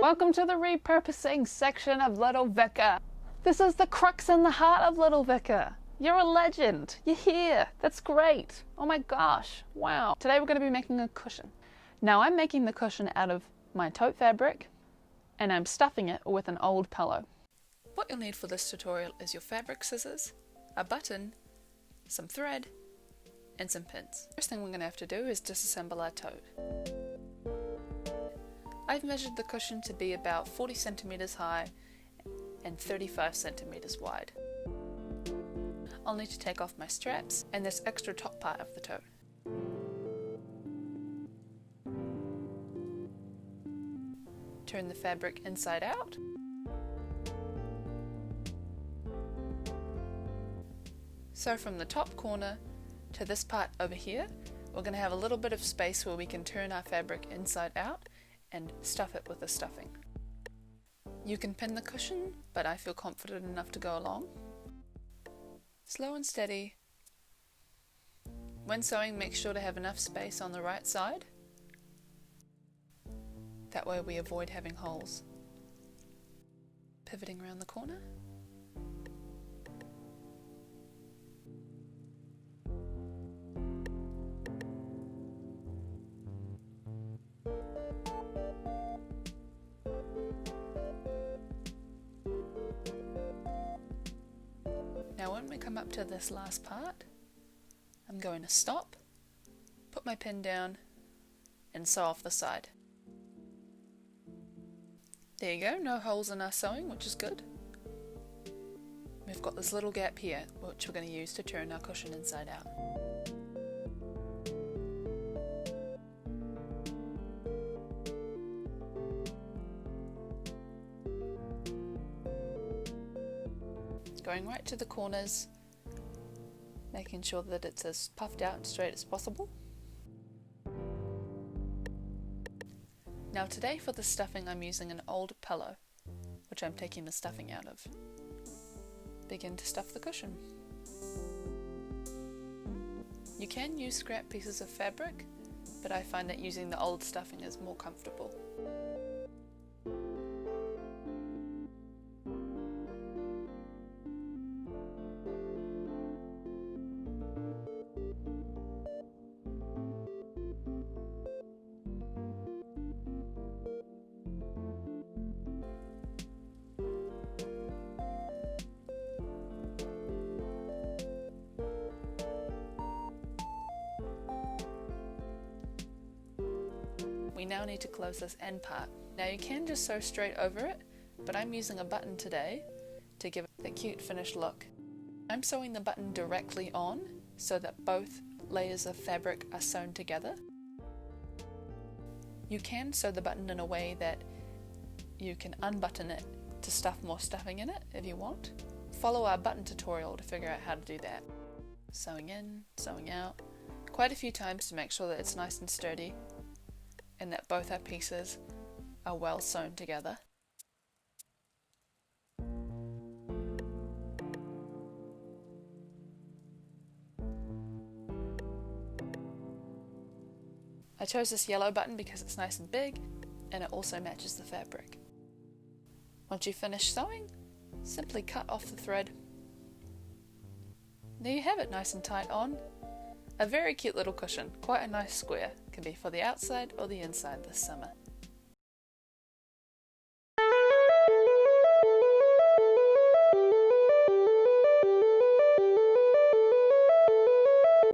Welcome to the repurposing section of Little Vicar. This is the crux and the heart of Little Vicar. You're a legend. You're here. That's great. Oh my gosh. Wow. Today we're going to be making a cushion. Now I'm making the cushion out of my tote fabric and I'm stuffing it with an old pillow. What you'll need for this tutorial is your fabric scissors, a button, some thread, and some pins. First thing we're going to have to do is disassemble our tote. I've measured the cushion to be about 40 centimeters high and 35 centimeters wide. I'll need to take off my straps and this extra top part of the tote. Turn the fabric inside out. So from the top corner to this part over here, we're going to have a little bit of space where we can turn our fabric inside out and stuff it with the stuffing. You can pin the cushion, but I feel confident enough to go along. Slow and steady. When sewing, make sure to have enough space on the right side. That way we avoid having holes. Pivoting around the corner. Now when we come up to this last part, I'm going to stop, put my pin down, and sew off the side. There you go, no holes in our sewing, which is good. We've got this little gap here, which we're going to use to turn our cushion inside out. Going right to the corners, making sure that it's as puffed out and straight as possible. Now today for the stuffing I'm using an old pillow, which I'm taking the stuffing out of. Begin to stuff the cushion. You can use scrap pieces of fabric, but I find that using the old stuffing is more comfortable. We now need to close this end part. Now you can just sew straight over it, but I'm using a button today to give it a cute finished look. I'm sewing the button directly on so that both layers of fabric are sewn together. You can sew the button in a way that you can unbutton it to stuff more stuffing in it if you want. Follow our button tutorial to figure out how to do that. Sewing in, sewing out, quite a few times to make sure that it's nice and sturdy and that both our pieces are well sewn together. I chose this yellow button because it's nice and big and it also matches the fabric. Once you finish sewing, simply cut off the thread. There you have it, nice and tight on. A very cute little cushion, quite a nice square. Can be for the outside or the inside this summer.